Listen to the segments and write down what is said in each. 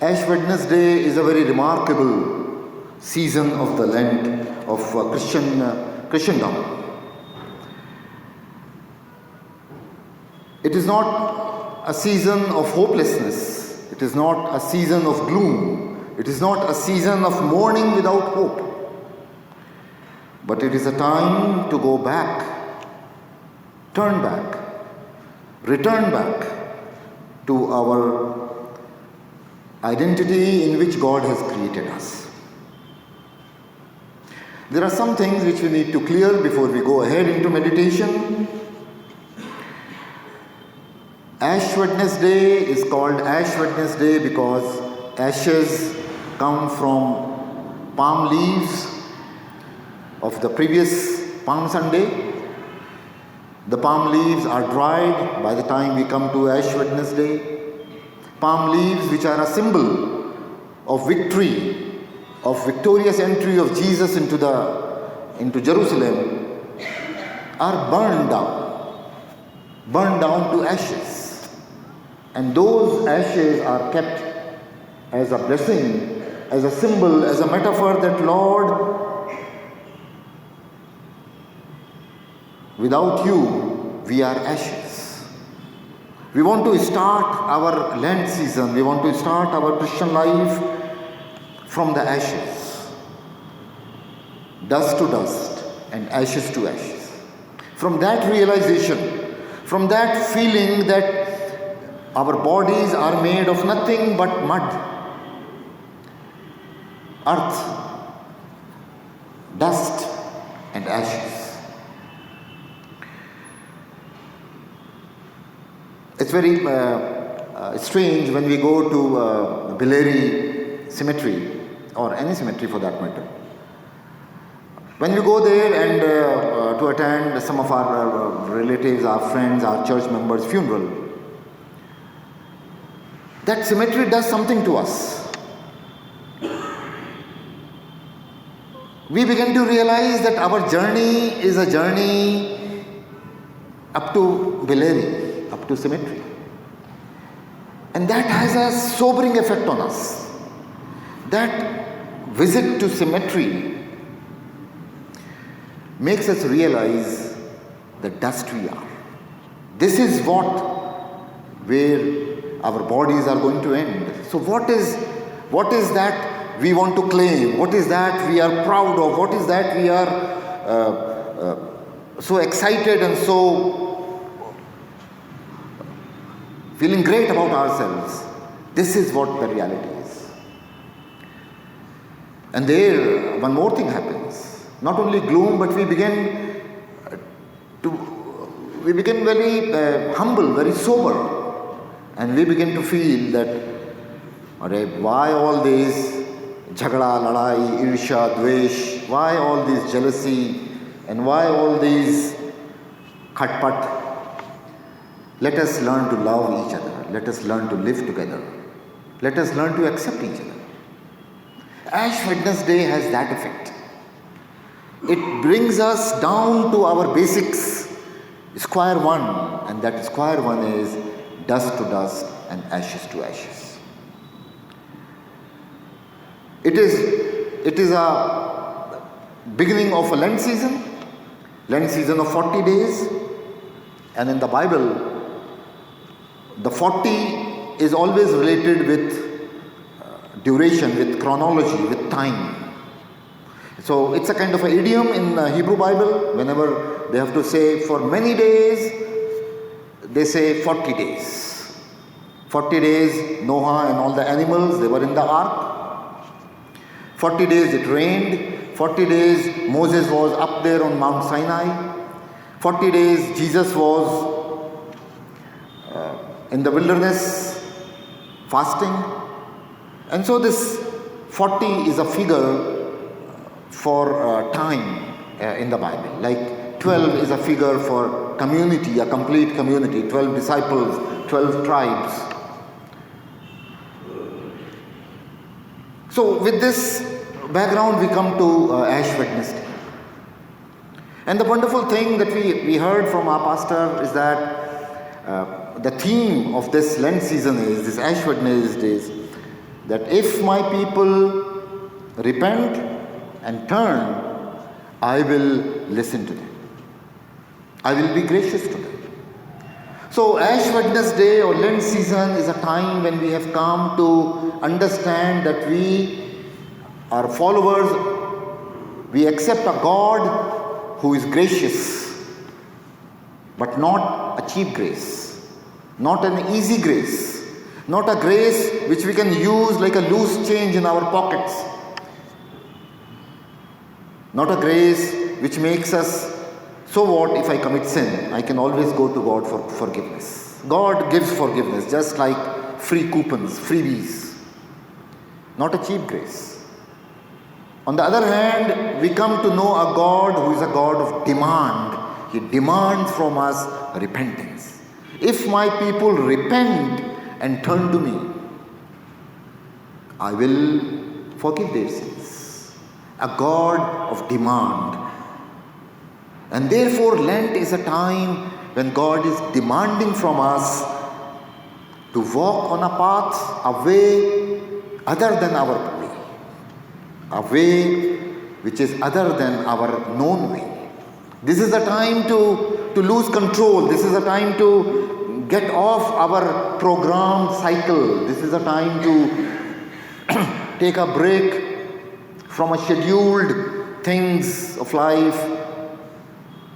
Ash Wednesday is a very remarkable season of the Lent of Christendom. It is not a season of hopelessness. It is not a season of gloom. It is not a season of mourning without hope. But it is a time to go back, turn back, return back to our identity in which God has created us. There are some things which we need to clear before we go ahead into meditation. Ash Wednesday is called Ash Wednesday because ashes come from palm leaves of the previous Palm Sunday. The palm leaves are dried by the time we come to Ash Wednesday. Palm leaves, which are a symbol of victory, of victorious entry of Jesus into Jerusalem, are burned down to ashes. And those ashes are kept as a blessing, as a symbol, as a metaphor that, Lord, without you, we are ashes. We want to start our Lent season, we want to start our Christian life from the ashes. Dust to dust and ashes to ashes. From that realization, from that feeling that our bodies are made of nothing but mud, earth, dust and ashes. It's very strange when we go to Billeri Cemetery, or any cemetery for that matter. When we go there and to attend some of our relatives, our friends, our church members' funeral, that cemetery does something to us. We begin to realize that our journey is a journey up to Billeri, up to cemetery. And that has a sobering effect on us. That visit to cemetery makes us realize the dust we are. This is where our bodies are going to end. So what is that we want to claim? What is that we are proud of? What is that we are so excited and so feeling great about ourselves? This is what the reality is. And there, one more thing happens. Not only gloom, but we begin very humble, very sober. And we begin to feel that, why all these jhagda, ladai, irsha, dvesh, why all this jealousy, and why all these khatpat? Let us learn to love each other. Let us learn to live together. Let us learn to accept each other. Ash Wednesday has that effect. It brings us down to our basics, square one, and that square one is dust to dust and ashes to ashes. It is a beginning of a Lent season of 40 days. And in the Bible, the 40 is always related with duration, with chronology, with time. So it's a kind of an idiom in the Hebrew Bible. Whenever they have to say for many days, they say 40 days. 40 days, Noah and all the animals, they were in the ark. 40 days it rained. 40 days Moses was up there on Mount Sinai. 40 days Jesus was in the wilderness fasting. And so this 40 is a figure for time in the Bible. Like 12 is a figure for community, a complete community, 12 disciples, 12 tribes. So with this background, we come to Ash Wednesday. And the wonderful thing that we heard from our pastor is that the theme of this Lent season is, this Ash Wednesday is that if my people repent and turn, I will listen to them. I will be gracious to them. So Ash Wednesday or Lent season is a time when we have come to understand that we are followers, we accept a God who is gracious, but not a cheap grace, not an easy grace, not a grace which we can use like a loose change in our pockets, not a grace which makes us, so what if I commit sin? I can always go to God for forgiveness. God gives forgiveness just like free coupons, freebies. Not a cheap grace. On the other hand, we come to know a God who is a God of demand. He demands from us repentance. If my people repent and turn to me, I will forgive their sins. A God of demand. And therefore, Lent is a time when God is demanding from us to walk on a path, a way other than our way, a way which is other than our known way. This is a time to lose control. This is a time to get off our programmed cycle. This is a time to take a break from a scheduled things of life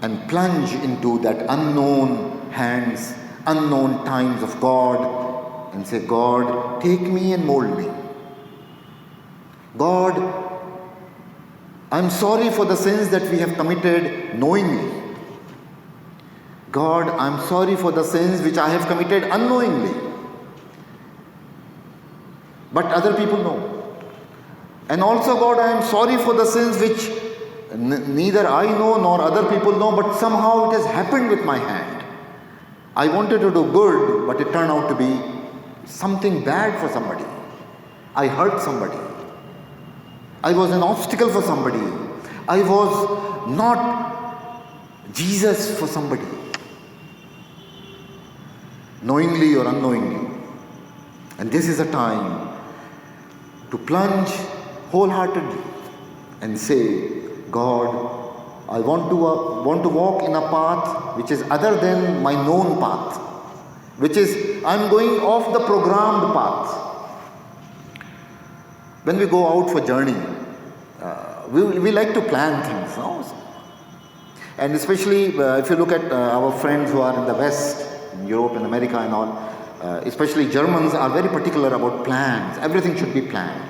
and plunge into that unknown hands, unknown times of God and say, God, take me and mold me. God, I'm sorry for the sins that we have committed knowingly. God, I'm sorry for the sins which I have committed unknowingly. But other people know. And also, God, I am sorry for the sins which neither I know nor other people know, but somehow it has happened with my hand. I wanted to do good, but it turned out to be something bad for somebody. I hurt somebody. I was an obstacle for somebody. I was not Jesus for somebody. Knowingly or unknowingly. And this is a time to plunge wholeheartedly and say, God, I want to walk in a path which is other than my known path, which is I'm going off the programmed path. When we go out for journey, we like to plan things, no? And especially if you look at our friends who are in the West, in Europe and America and all, especially Germans are very particular about plans. Everything should be planned.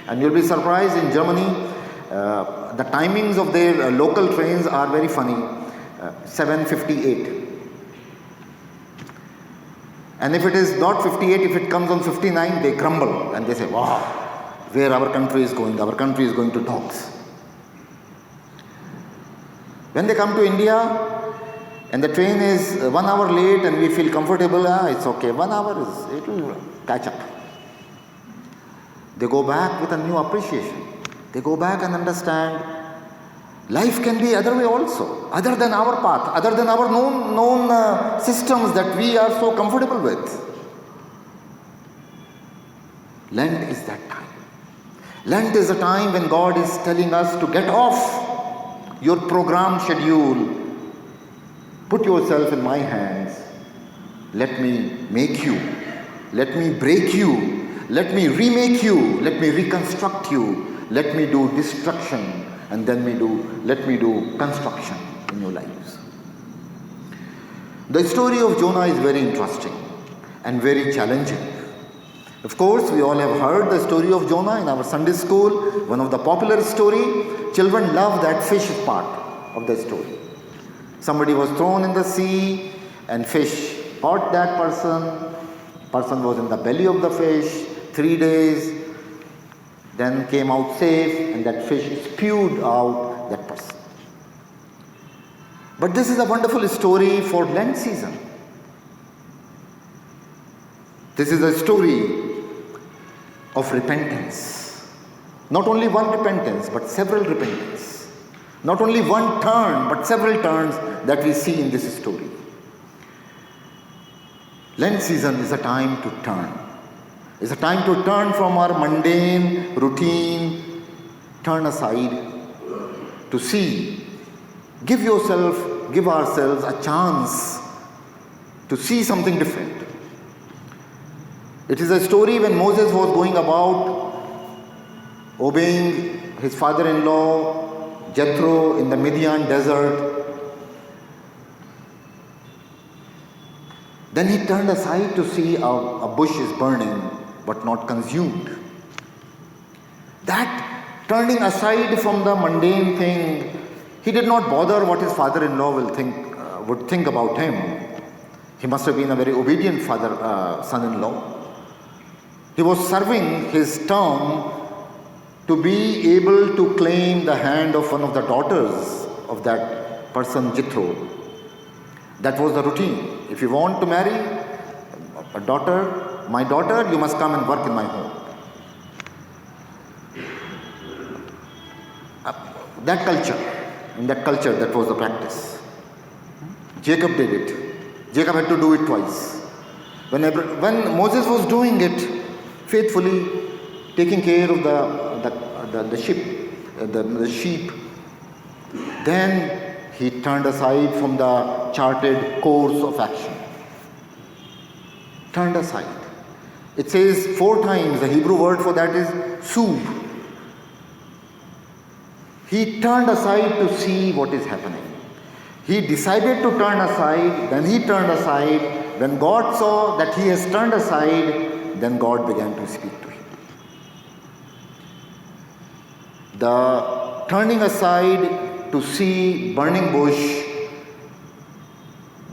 And you'll be surprised in Germany, the timings of their local trains are very funny. 7:58. And if it is not 58, if it comes on 59, they grumble and they say, wow, where our country is going? Our country is going to dogs. When they come to India and the train is 1 hour late and we feel comfortable, it's okay. 1 hour it will catch up. They go back with a new appreciation. They go back and understand life can be other way also, other than our path, other than our known systems that we are so comfortable with. Lent is that time. Lent is a time when God is telling us to get off your programmed schedule. Put yourself in my hands. Let me make you. Let me break you. Let me remake you. Let me reconstruct you. Let me do destruction and then let me do construction in your lives. The story of Jonah is very interesting and very challenging. Of course, we all have heard the story of Jonah in our Sunday school, one of the popular story. Children love that fish part of the story. Somebody was thrown in the sea and fish caught that person. Person was in the belly of the fish 3 days. Then came out safe and that fish spewed out that person. But this is a wonderful story for Lent season. This is a story of repentance. Not only one repentance, but several repentance. Not only one turn, but several turns that we see in this story. Lent season is a time to turn. It's a time to turn from our mundane routine, turn aside to see. Give ourselves a chance to see something different. It is a story when Moses was going about obeying his father-in-law Jethro in the Midian desert. Then he turned aside to see a bush is burning but not consumed. That turning aside from the mundane thing, he did not bother what his father-in-law would think about him. He must have been a very obedient son-in-law. He was serving his term to be able to claim the hand of one of the daughters of that person, Jethro. That was the routine. If you want to marry my daughter, you must come and work in my home. In that culture, that was the practice. Jacob did it. Jacob had to do it twice. When Moses was doing it faithfully, taking care of the sheep, then he turned aside from the charted course of action. Turned aside. It says 4 times, the Hebrew word for that is sub. He turned aside to see what is happening. He decided to turn aside, then he turned aside. When God saw that he has turned aside, then God began to speak to him. The turning aside to see burning bush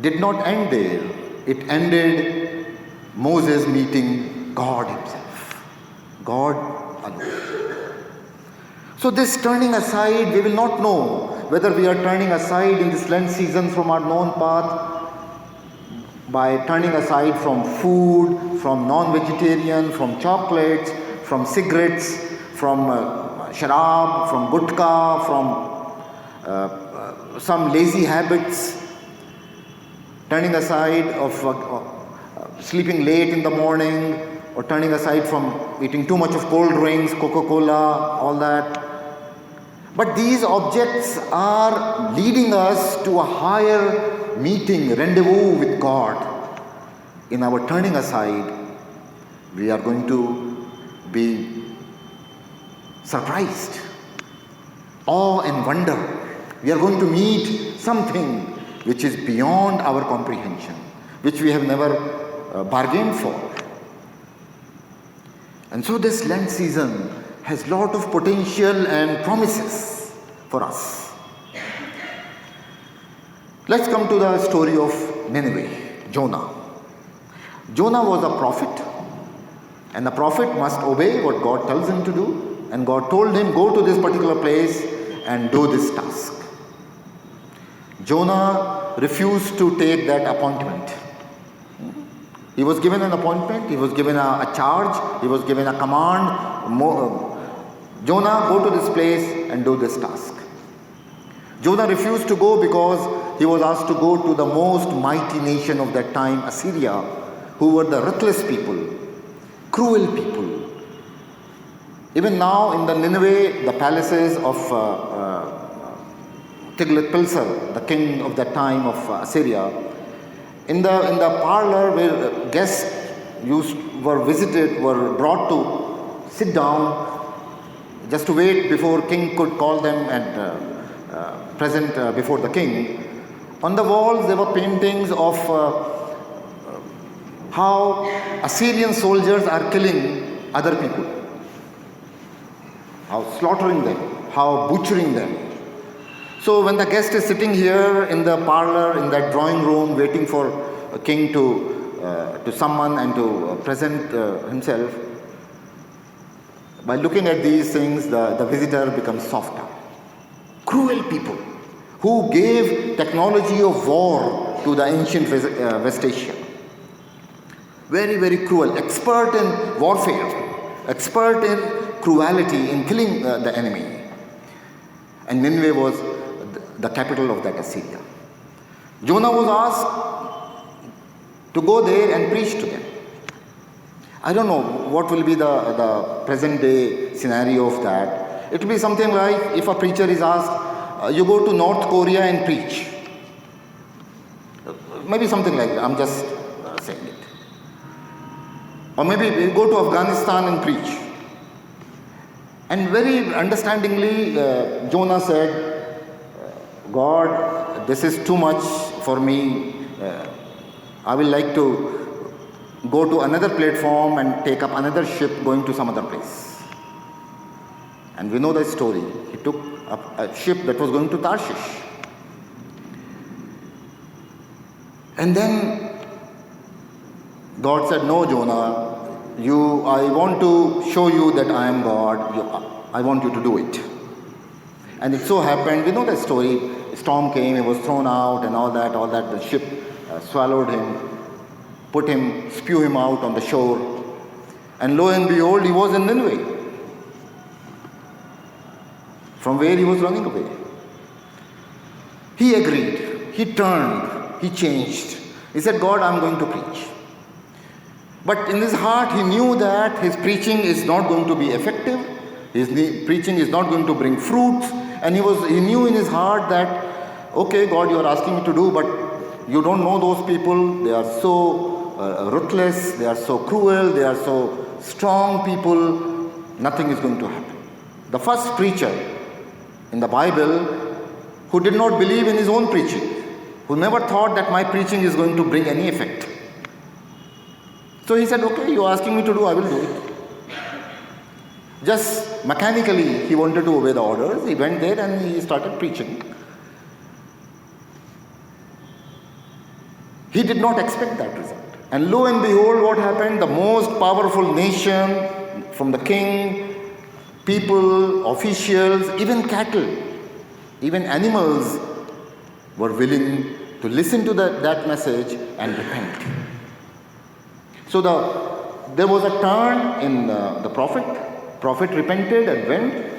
did not end there. It ended Moses meeting God himself. God alone. So this turning aside, we will not know whether we are turning aside in this Lent season from our known path by turning aside from food, from non-vegetarian, from chocolates, from cigarettes, from sharab, from gutka, from some lazy habits, turning aside of sleeping late in the morning, or turning aside from eating too much of cold drinks, Coca-Cola, all that. But these objects are leading us to a higher meeting, rendezvous with God. In our turning aside, we are going to be surprised, awe and wonder. We are going to meet something which is beyond our comprehension, which we have never bargained for. And so this Lent season has a lot of potential and promises for us. Let's come to the story of Nineveh, Jonah. Jonah was a prophet, and the prophet must obey what God tells him to do. And God told him, go to this particular place and do this task. Jonah refused to take that appointment. He was given an appointment, he was given a charge, he was given a command. Jonah, go to this place and do this task. Jonah refused to go because he was asked to go to the most mighty nation of that time, Assyria, who were the ruthless people, cruel people. Even now in the Nineveh, the palaces of Tiglath-Pileser, the king of that time of Assyria, in the parlor where guests were brought to sit down just to wait before king could call them and present before the king. On the walls there were paintings of how Assyrian soldiers are killing other people, how slaughtering them, how butchering them. So when the guest is sitting here in the parlor, in that drawing room, waiting for a king to summon and to present himself, by looking at these things, the visitor becomes softer. Cruel people who gave technology of war to the ancient West Asia. Very, very cruel, expert in warfare, expert in cruelty, in killing the enemy. And Nineveh was the capital of that Assyria. Jonah was asked to go there and preach to them. I don't know what will be the present day scenario of that. It will be something like if a preacher is asked, you go to North Korea and preach. Maybe something like that. I'm just saying it. Or maybe we go to Afghanistan and preach. And very understandingly, Jonah said, God, this is too much for me. I will like to go to another platform and take up another ship going to some other place. And we know the story. He took up a ship that was going to Tarshish. And then God said, no, Jonah, I want to show you that I am God. I want you to do it. And it so happened, we know the story, a storm came, he was thrown out and all that, the ship swallowed him, spew him out on the shore. And lo and behold, he was in Nineveh, from where he was running away. He agreed, he turned, he changed. He said, God, I'm going to preach. But in his heart, he knew that his preaching is not going to be effective. His preaching is not going to bring fruits. And he knew in his heart that, okay, God, you are asking me to do, but you don't know those people. They are so ruthless. They are so cruel. They are so strong people. Nothing is going to happen. The first preacher in the Bible who did not believe in his own preaching, who never thought that my preaching is going to bring any effect. So he said, okay, you're asking me to do, I will do it. Just mechanically, he wanted to obey the orders. He went there and he started preaching. He did not expect that result. And lo and behold, what happened? The most powerful nation, from the king, people, officials, even cattle, even animals were willing to listen to that message and repent. So there was a turn in the prophet. Prophet repented and went.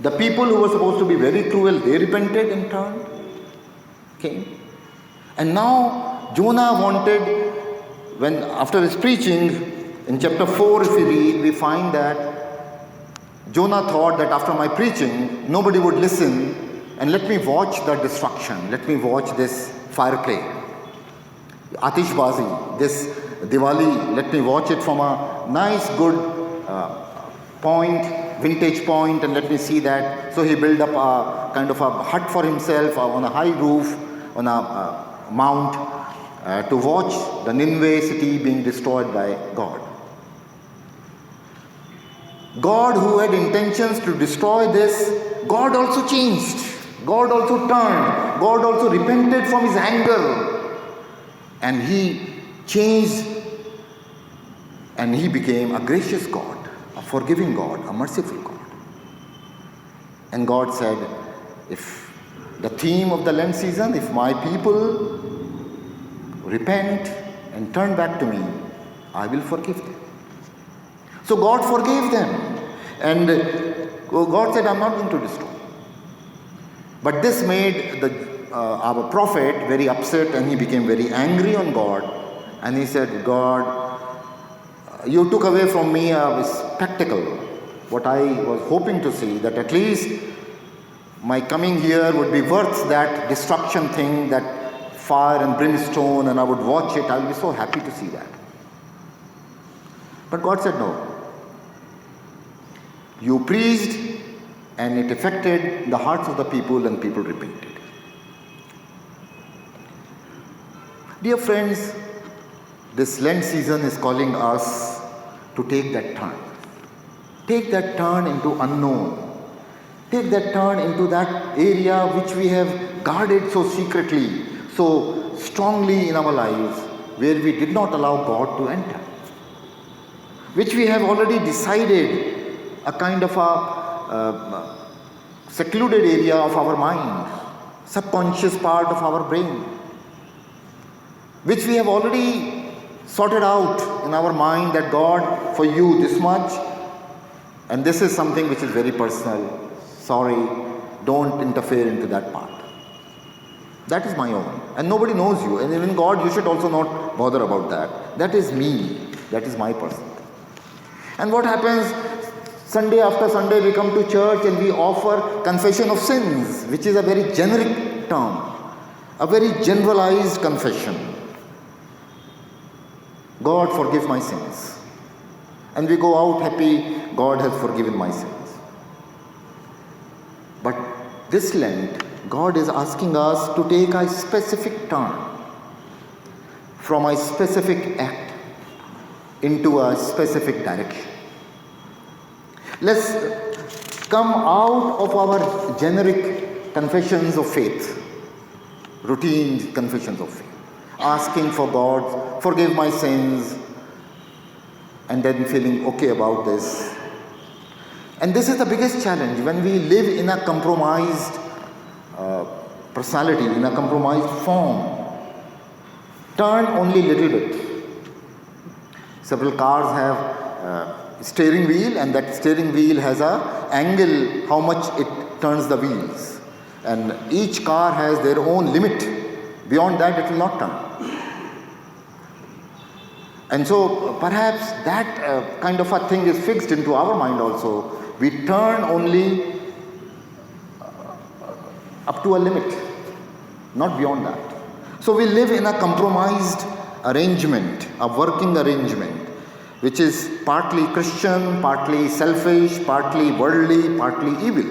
The people who were supposed to be very cruel, they repented and turned. Came. And now Jonah wanted, after his preaching, in chapter 4 if we read, we find that Jonah thought that after my preaching, nobody would listen, and let me watch the destruction. Let me watch this fire play. Atishbazi, this Diwali, let me watch it from a nice, good vintage point, and let me see that. So he built up a kind of a hut for himself on a high roof, on a mount, to watch the Nineveh city being destroyed by God. God, who had intentions to destroy this, God also changed. God also turned. God also repented from his anger. And he changed, and he became a gracious God, a forgiving God, a merciful God. And God said, if the theme of the Lent season, if my people repent and turn back to me, I will forgive them. So God forgave them. And God said, I'm not going to destroy. But this made our prophet very upset, and he became very angry on God. And he said, God, you took away from me a spectacle, what I was hoping to see, that at least my coming here would be worth that destruction thing, that fire and brimstone, and I would watch it. I would be so happy to see that. But God said, no. You preached, and it affected the hearts of the people, and people repented. Dear friends, this Lent season is calling us to take that turn. Take that turn into unknown. Take that turn into that area which we have guarded so secretly, so strongly in our lives, where we did not allow God to enter. Which we have already decided a kind of a secluded area of our mind, subconscious part of our brain, which we have already sorted out in our mind that God, for you this much, and this is something which is very personal. Sorry, don't interfere into that part. That is my own. And nobody knows you. And even God, you should also not bother about that. That is me. That is my personal thing. And what happens? Sunday after Sunday we come to church and we offer confession of sins, which is a very generic term, a very generalized confession. God, forgive my sins. And we go out happy, God has forgiven my sins. But this Lent, God is asking us to take a specific turn from a specific act into a specific direction. Let's come out of our generic confessions of faith, routine confessions of faith, asking for God, forgive my sins, and then feeling okay about this. And this is the biggest challenge when we live in a compromised personality, in a compromised form. Turn only little bit. Several cars have steering wheel, and that steering wheel has a angle how much it turns the wheels. And each car has their own limit. Beyond that, it will not turn. And so perhaps that kind of a thing is fixed into our mind also. We turn only up to a limit, not beyond that. So we live in a compromised arrangement, a working arrangement, which is partly Christian, partly selfish, partly worldly, partly evil.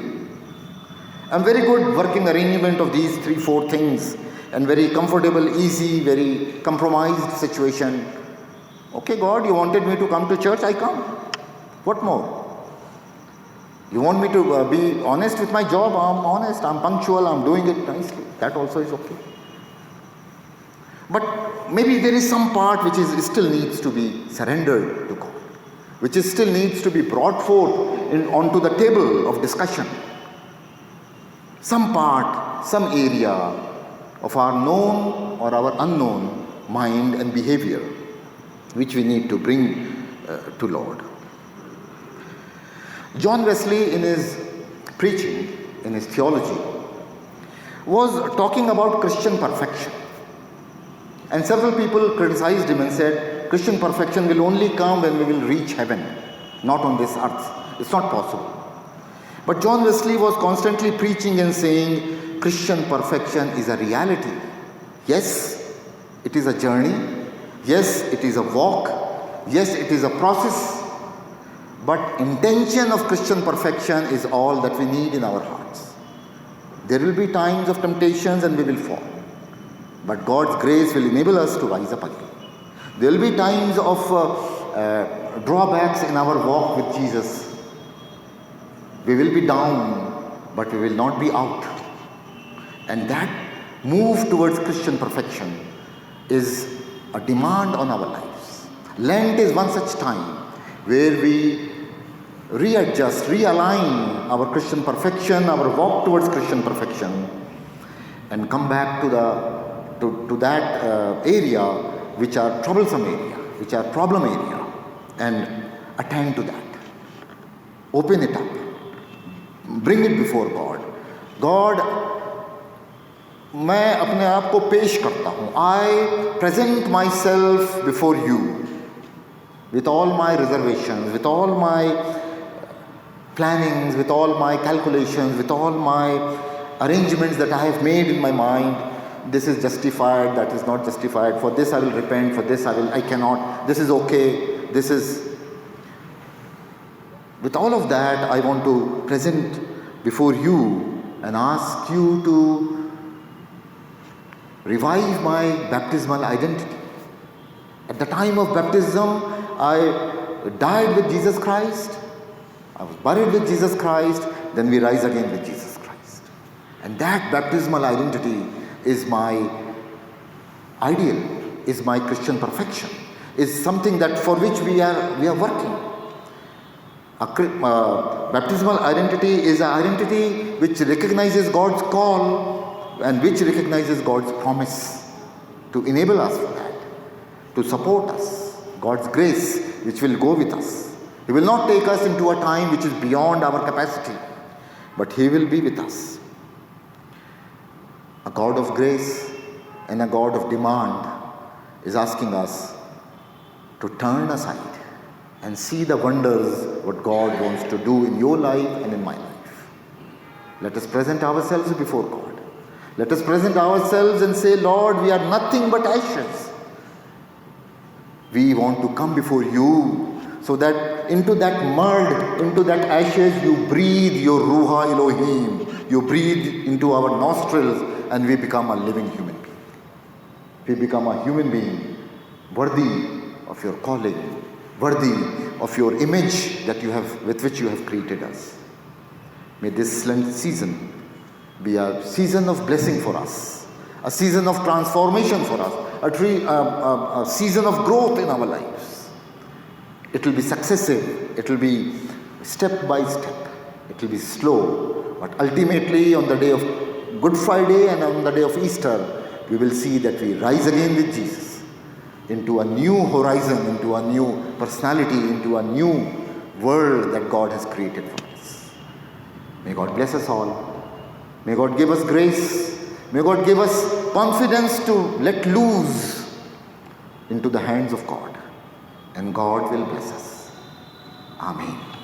A very good working arrangement of these 3-4 things, and very comfortable, easy, very compromised situation. Okay, God, you wanted me to come to church, I come. What more? You want me to be honest with my job? I'm honest, I'm punctual, I'm doing it nicely. That also is okay. But maybe there is some part which is still needs to be surrendered to God, which is still needs to be brought forth onto the table of discussion. Some part, some area of our known or our unknown mind and behavior, which we need to bring to Lord. John Wesley, in his preaching, in his theology, was talking about Christian perfection. And several people criticized him and said, Christian perfection will only come when we will reach heaven, not on this earth. It's not possible. But John Wesley was constantly preaching and saying, Christian perfection is a reality. Yes, it is a journey. Yes, it is a walk. Yes, it is a process. But intention of Christian perfection is all that we need in our hearts. There will be times of temptations and we will fall. But God's grace will enable us to rise up again. There will be times of drawbacks in our walk with Jesus. We will be down, but we will not be out. And that move towards Christian perfection is a demand on our lives. Lent is one such time where we readjust, realign our Christian perfection, our walk towards Christian perfection, and come back to that area which are troublesome area, which are problem area, and attend to that. Open it up. Bring it before God. God, मैं अपने आप को पेश करता हूँ. I present myself before you with all my reservations, with all my plannings, with all my calculations, with all my arrangements that I have made in my mind. This is justified, that is not justified. For this I will repent, for this I cannot. This is okay, this is... With all of that, I want to present before you and ask you to revive my baptismal identity. At the time of baptism, I died with Jesus Christ. I was buried with Jesus Christ. Then we rise again with Jesus Christ. And that baptismal identity is my ideal, is my Christian perfection, is something that for which we are working. Baptismal identity is an identity which recognizes God's call and which recognizes God's promise to enable us for that, to support us, God's grace which will go with us. He will not take us into a time which is beyond our capacity, but He will be with us. A God of grace and a God of demand is asking us to turn aside and see the wonders what God wants to do in your life and in my life. Let us present ourselves before God. Let us present ourselves and say, Lord, we are nothing but ashes. We want to come before you so that into that mud, into that ashes, you breathe your Ruha Elohim. You breathe into our nostrils and we become a living human being. We become a human being worthy of your calling, worthy of your image that you have, with which you have created us. May this Lent season be a season of blessing for us, a season of transformation for us, a season of growth in our lives. It will be successive, it will be step by step, it will be slow, but ultimately on the day of Good Friday and on the day of Easter, we will see that we rise again with Jesus into a new horizon, into a new personality, into a new world that God has created for us. May God bless us all. May God give us grace. May God give us confidence to let loose into the hands of God. And God will bless us. Amen.